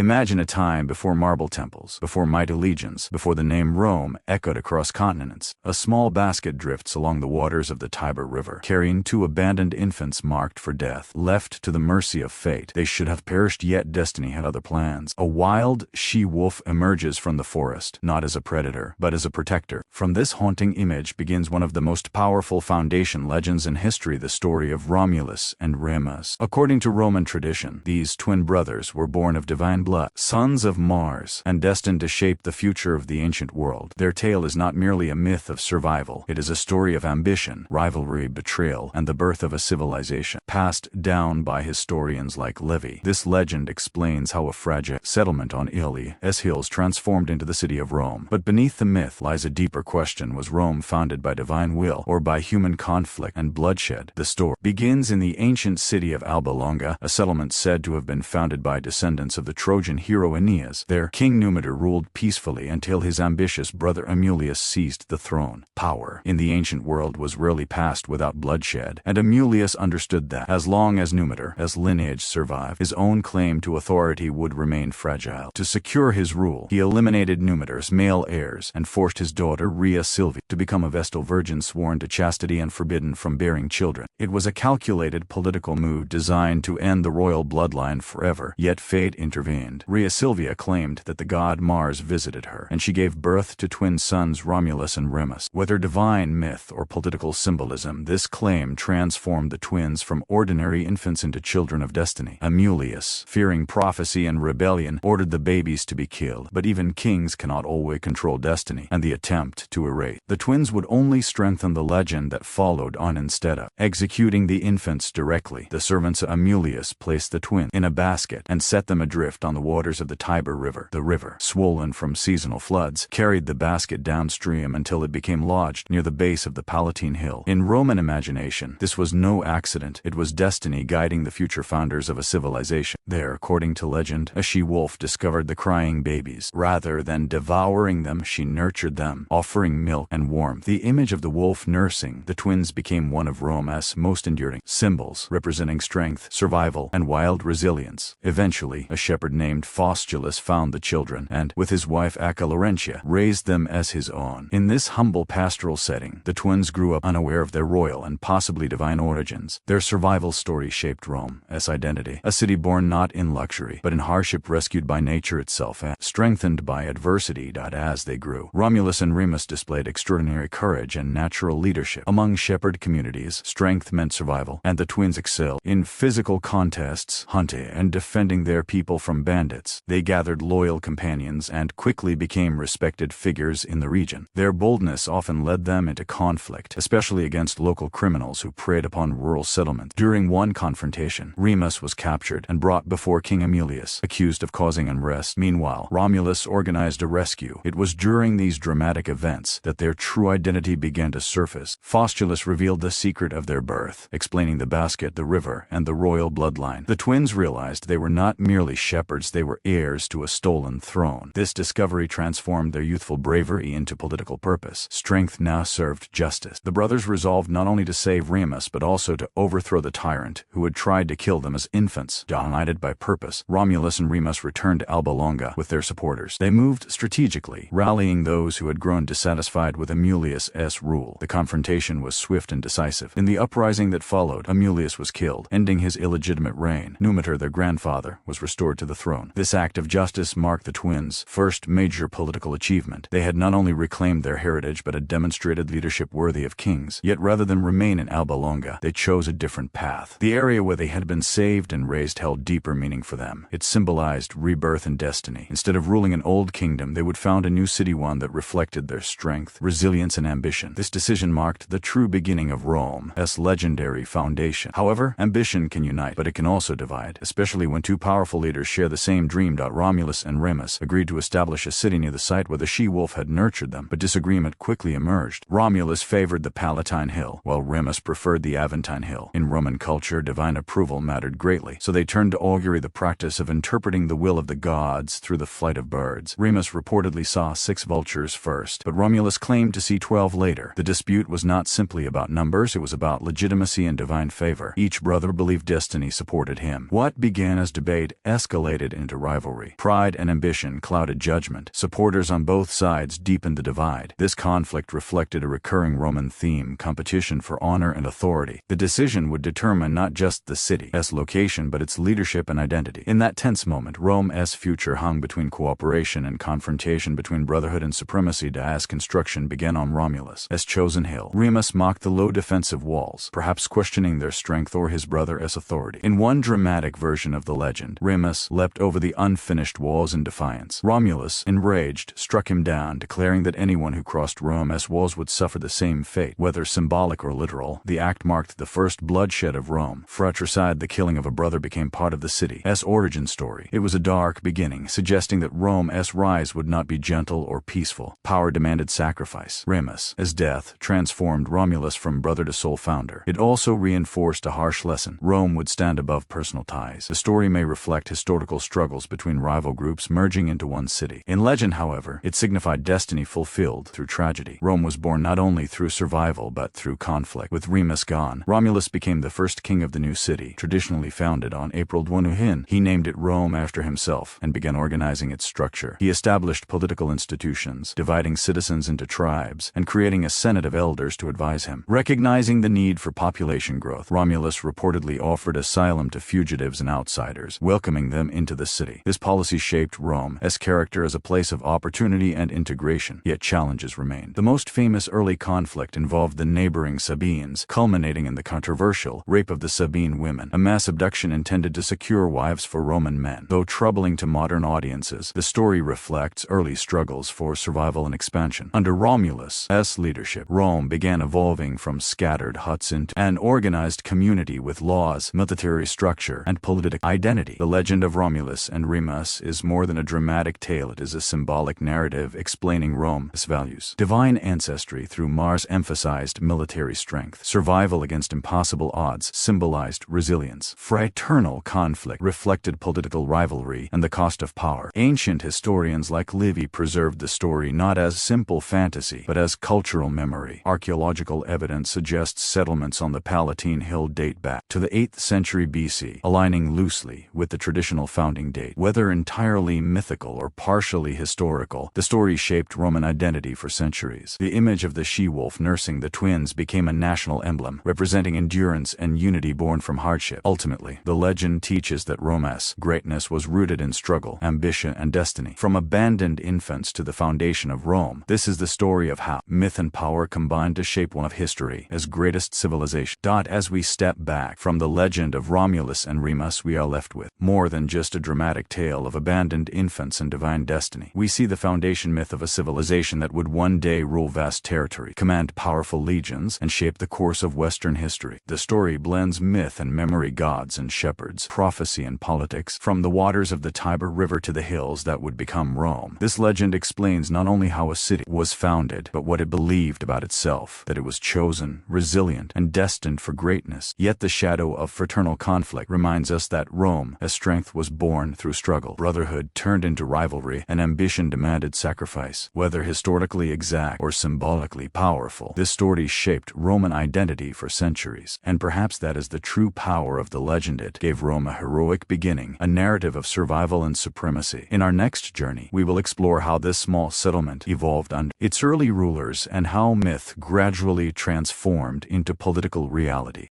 Imagine a time before marble temples, before mighty legions, before the name Rome echoed across continents. A small basket drifts along the waters of the Tiber River, carrying 2 abandoned infants marked for death. Left to the mercy of fate, they should have perished, yet destiny had other plans. A wild she-wolf emerges from the forest, not as a predator, but as a protector. From this haunting image begins one of the most powerful foundation legends in history, the story of Romulus and Remus. According to Roman tradition, these twin brothers were born of divine blood, sons of Mars, and destined to shape the future of the ancient world. Their tale is not merely a myth of survival, it is a story of ambition, rivalry, betrayal, and the birth of a civilization, passed down by historians like Livy. This legend explains how a fragile settlement on Ili's hills transformed into the city of Rome. But beneath the myth lies a deeper question: was Rome founded by divine will, or by human conflict and bloodshed? The story begins in the ancient city of Alba Longa, a settlement said to have been founded by descendants of the Trojan hero Aeneas. There, King Numitor ruled peacefully until his ambitious brother Amulius seized the throne. Power in the ancient world was rarely passed without bloodshed, and Amulius understood that as long as Numitor's lineage survived, his own claim to authority would remain fragile. To secure his rule, he eliminated Numitor's male heirs and forced his daughter Rhea Silvia to become a Vestal virgin sworn to chastity and forbidden from bearing children. It was a calculated political move designed to end the royal bloodline forever, yet fate intervened. Rhea Silvia claimed that the god Mars visited her, and she gave birth to twin sons Romulus and Remus. Whether divine myth or political symbolism, this claim transformed the twins from ordinary infants into children of destiny. Amulius, fearing prophecy and rebellion, ordered the babies to be killed, but even kings cannot always control destiny, and the attempt to erase the twins would only strengthen the legend that followed on. Instead of executing the infants directly, the servants of Amulius placed the twins in a basket and set them adrift on the waters of the Tiber River. The river, swollen from seasonal floods, carried the basket downstream until it became lodged near the base of the Palatine Hill. In Roman imagination, this was no accident. It was destiny guiding the future founders of a civilization. There, according to legend, a she-wolf discovered the crying babies. Rather than devouring them, she nurtured them, offering milk and warmth. The image of the wolf nursing the twins became one of Rome's most enduring symbols, representing strength, survival, and wild resilience. Eventually, a shepherd named Faustulus found the children and, with his wife Acca Laurentia, raised them as his own. In this humble pastoral setting, the twins grew up unaware of their royal and possibly divine origins. Their survival story shaped Rome's identity, a city born not in luxury, but in hardship, rescued by nature itself and strengthened by adversity. As they grew, Romulus and Remus displayed extraordinary courage and natural leadership. Among shepherd communities, strength meant survival, and the twins excelled in physical contests, hunting, and defending their people from bandits. They gathered loyal companions and quickly became respected figures in the region. Their boldness often led them into conflict, especially against local criminals who preyed upon rural settlements. During one confrontation, Remus was captured and brought before King Amulius, accused of causing unrest. Meanwhile, Romulus organized a rescue. It was during these dramatic events that their true identity began to surface. Faustulus revealed the secret of their birth, explaining the basket, the river, and the royal bloodline. The twins realized they were not merely shepherds, they were heirs to a stolen throne. This discovery transformed their youthful bravery into political purpose. Strength now served justice. The brothers resolved not only to save Remus, but also to overthrow the tyrant who had tried to kill them as infants. United by purpose, Romulus and Remus returned to Alba Longa with their supporters. They moved strategically, rallying those who had grown dissatisfied with Amulius's rule. The confrontation was swift and decisive. In the uprising that followed, Amulius was killed, ending his illegitimate reign. Numitor, their grandfather, was restored to the throne. This act of justice marked the twins' first major political achievement. They had not only reclaimed their heritage, but had demonstrated leadership worthy of kings. Yet rather than remain in Alba Longa, they chose a different path. The area where they had been saved and raised held deeper meaning for them. It symbolized rebirth and destiny. Instead of ruling an old kingdom, they would found a new city, one that reflected their strength, resilience, and ambition. This decision marked the true beginning of Rome's legendary foundation. However, ambition can unite, but it can also divide, especially when two powerful leaders share the same dream. Romulus and Remus agreed to establish a city near the site where the she-wolf had nurtured them, but disagreement quickly emerged. Romulus favored the Palatine Hill, while Remus preferred the Aventine Hill. In Roman culture, divine approval mattered greatly, so they turned to augury, the practice of interpreting the will of the gods through the flight of birds. Remus reportedly saw 6 vultures first, but Romulus claimed to see 12 later. The dispute was not simply about numbers, it was about legitimacy and divine favor. Each brother believed destiny supported him. What began as debate escalated into rivalry. Pride and ambition clouded judgment. Supporters on both sides deepened the divide. This conflict reflected a recurring Roman theme: competition for honor and authority. The decision would determine not just the city's location but its leadership and identity. In that tense moment, Rome's future hung between cooperation and confrontation, between brotherhood and supremacy. As construction began on Romulus's chosen hill, Remus mocked the low defensive walls, perhaps questioning their strength or his brother's authority. In one dramatic version of the legend, Remus leapt over the unfinished walls in defiance. Romulus, enraged, struck him down, declaring that anyone who crossed Rome's walls would suffer the same fate. Whether symbolic or literal, the act marked the first bloodshed of Rome. Fratricide, the killing of a brother, became part of the city's origin story. It was a dark beginning, suggesting that Rome's rise would not be gentle or peaceful. Power demanded sacrifice. Remus's death transformed Romulus from brother to sole founder. It also reinforced a harsh lesson: Rome would stand above personal ties. The story may reflect historical struggles between rival groups merging into one city. In legend, however, it signified destiny fulfilled through tragedy. Rome was born not only through survival but through conflict. With Remus gone, Romulus became the first king of the new city, traditionally founded on April 1. He named it Rome after himself and began organizing its structure. He established political institutions, dividing citizens into tribes and creating a senate of elders to advise him. Recognizing the need for population growth, Romulus reportedly offered asylum to fugitives and outsiders, welcoming them into the city. This policy shaped Rome's character as a place of opportunity and integration, yet challenges remained. The most famous early conflict involved the neighboring Sabines, culminating in the controversial rape of the Sabine women, a mass abduction intended to secure wives for Roman men. Though troubling to modern audiences, the story reflects early struggles for survival and expansion. Under Romulus's leadership, Rome began evolving from scattered huts into an organized community with laws, military structure, and political identity. The legend of Romulus and Remus is more than a dramatic tale. It is a symbolic narrative explaining Rome's values. Divine ancestry through Mars emphasized military strength. Survival against impossible odds symbolized resilience. Fraternal conflict reflected political rivalry and the cost of power. Ancient historians like Livy preserved the story not as simple fantasy but as cultural memory. Archaeological evidence suggests settlements on the Palatine Hill date back to the 8th century BC, aligning loosely with the traditional founding date. Whether entirely mythical or partially historical, the story shaped Roman identity for centuries. The image of the she-wolf nursing the twins became a national emblem, representing endurance and unity born from hardship. Ultimately, the legend teaches that Rome's greatness was rooted in struggle, ambition, and destiny. From abandoned infants to the foundation of Rome, this is the story of how myth and power combined to shape one of history's greatest civilization. As we step back from the legend of Romulus and Remus, we are left with more than just a dramatic tale of abandoned infants and divine destiny. We see the foundation myth of a civilization that would one day rule vast territory, command powerful legions, and shape the course of Western history. The story blends myth and memory, gods and shepherds, prophecy and politics, from the waters of the Tiber River to the hills that would become Rome. This legend explains not only how a city was founded, but what it believed about itself: that it was chosen, resilient, and destined for greatness. Yet the shadow of fraternal conflict reminds us that Rome's strength was born through struggle. Brotherhood turned into rivalry, and ambition demanded sacrifice. Whether historically exact or symbolically powerful, this story shaped Roman identity for centuries. And perhaps that is the true power of the legend. It gave Rome a heroic beginning, a narrative of survival and supremacy. In our next journey, we will explore how this small settlement evolved under its early rulers and how myth gradually transformed into political reality.